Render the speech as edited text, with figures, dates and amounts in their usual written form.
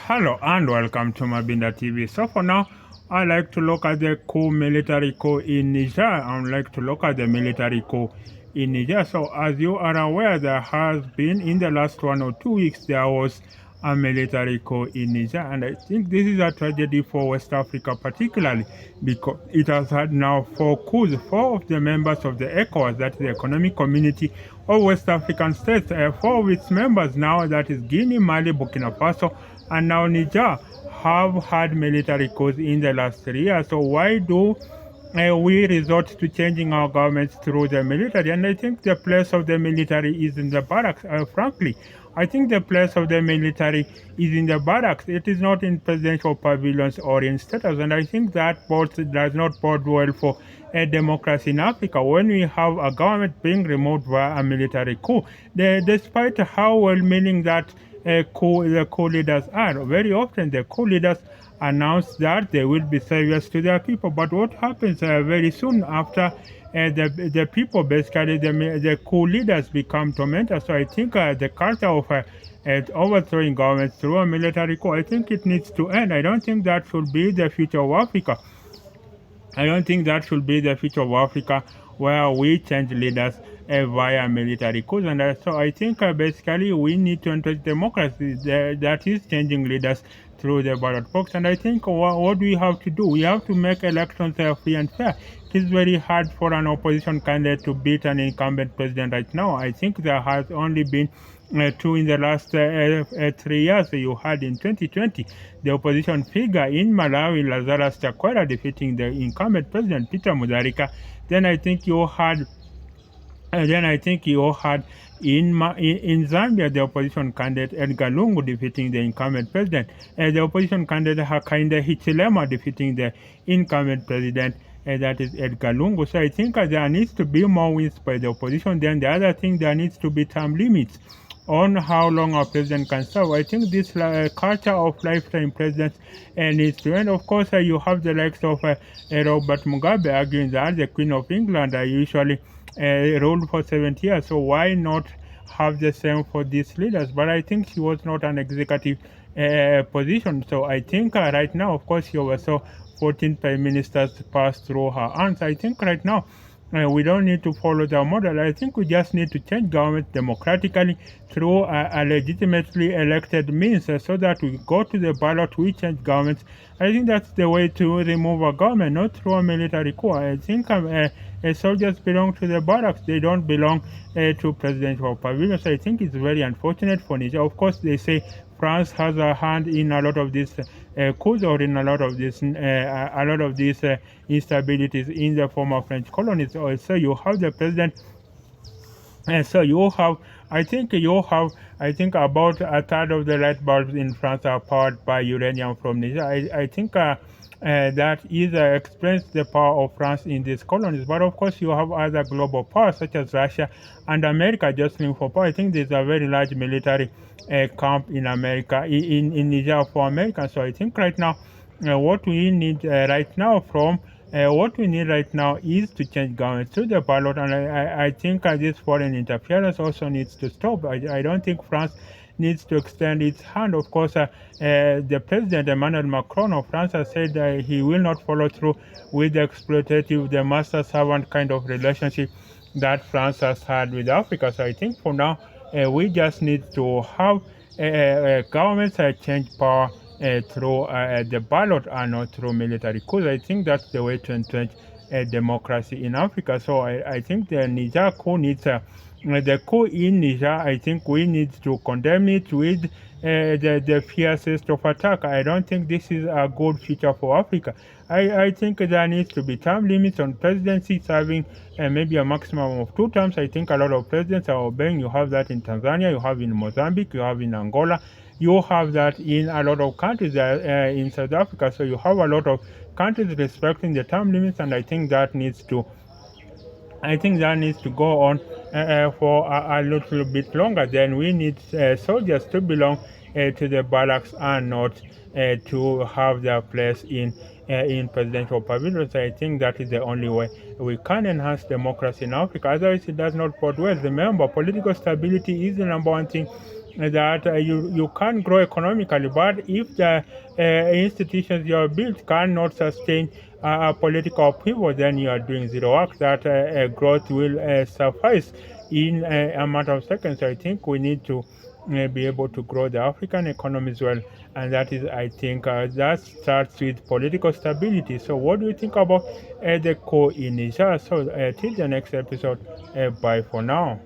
Hello and welcome to Mabinda TV. So for now, I like to look at the coup military coup in Niger. I would like to look at the military coup in Niger. So as you are aware, there has been in the last 1 or 2 weeks, there was a military coup in Niger. And I think this is a tragedy for West Africa particularly because it has had now 4 coups. 4 of the members of the ECOWAS, that is the Economic Community of West African States, 4 of its members now, that is Guinea, Mali, Burkina Faso, and now Niger, have had military coups in the last 3 years. So why do we resort to changing our governments through the military? And I think the place of the military is in the barracks. Frankly, I think the place of the military is in the barracks. It is not in presidential pavilions or in status. And I think that does not bode well for a democracy in Africa when we have a government being removed via a military coup. Despite how well-meaning that the coup leaders are. Very often the coup leaders announce that they will be saviors to their people. But what happens very soon after the people, basically the coup leaders, become tormentors? So I think the culture of overthrowing governments through a military coup, I think it needs to end. I don't think that should be the future of Africa. I don't think that should be the future of Africa, where we change leaders via military coups. And so I think basically we need to enter democracy that is changing leaders through the ballot box. And I think what do we have to do? We have to make elections free and fair. It is very hard for an opposition candidate to beat an incumbent president right now. I think there has only been two in the last 3 years. You had in 2020 the opposition figure in Malawi, Lazarus Chakwera, defeating the incumbent president Peter Mutharika. Then I think you had in Zambia the opposition candidate Edgar Lungu defeating the incumbent president. The opposition candidate Hakainde Hichilema defeating the incumbent president. That is Edgar Lungu. So I think there needs to be more wins by the opposition. Then the other thing, there needs to be term limits on how long a president can serve. I think this culture of lifetime presidents needs to end. Of course, you have the likes of Robert Mugabe arguing that the Queen of England usually ruled for 70 years. So why not have the same for these leaders? But I think she was not an executive position. So I think right now, of course, she oversaw 14 prime ministers passed through her hands. I think right now we don't need to follow the model. I think we just need to change government democratically through a legitimately elected means so that we go to the ballot, we change governments. I think that's the way to remove a government, not through a military coup. I think soldiers belong to the barracks. They don't belong to presidential pavilions. I think it's very unfortunate for Niger. Of course, they say France has a hand in a lot of these coups or in a lot of these instabilities in the former French colonies. Also, you have the president. So you have, I think about a third of the light bulbs in France are powered by uranium from Niger. I think that either explains the power of France in these colonies. But of course, you have other global powers such as Russia and America jostling for power. I think there's a very large military camp in America, in Niger for America. So I think right now, what we need right now is to change government through the ballot, and I think this foreign interference also needs to stop. I don't think France needs to extend its hand. Of course, the president Emmanuel Macron of France has said he will not follow through with the exploitative, the master-servant kind of relationship that France has had with Africa. So I think for now, we just need to have governments change power through the ballot and not through military coups. I think that's the way to entrench democracy in Africa. So I think the Niger coup needs the coup in Niger. I think we need to condemn it with the fiercest of attack. I don't think this is a good future for Africa. I think there needs to be term limits on presidency serving maybe a maximum of 2 terms. I think a lot of presidents are obeying. You have that in Tanzania, you have in Mozambique, you have in Angola, you have that in a lot of countries in South Africa. So you have a lot of countries respecting the term limits, and I think that needs to go on for a little bit longer. Then we need soldiers to belong to the barracks and not to have their place in presidential pavilions. I think that is the only way we can enhance democracy in Africa. Otherwise, it does not bode well. Remember, political stability is the number one thing that you can grow economically, but if the institutions you have built cannot sustain political upheaval, then you are doing zero work. That growth will suffice in a matter of seconds. I think we need to be able to grow the African economy as well, and that is, I think, that starts with political stability. So, what do you think about the co in Niger? So, till the next episode, bye for now.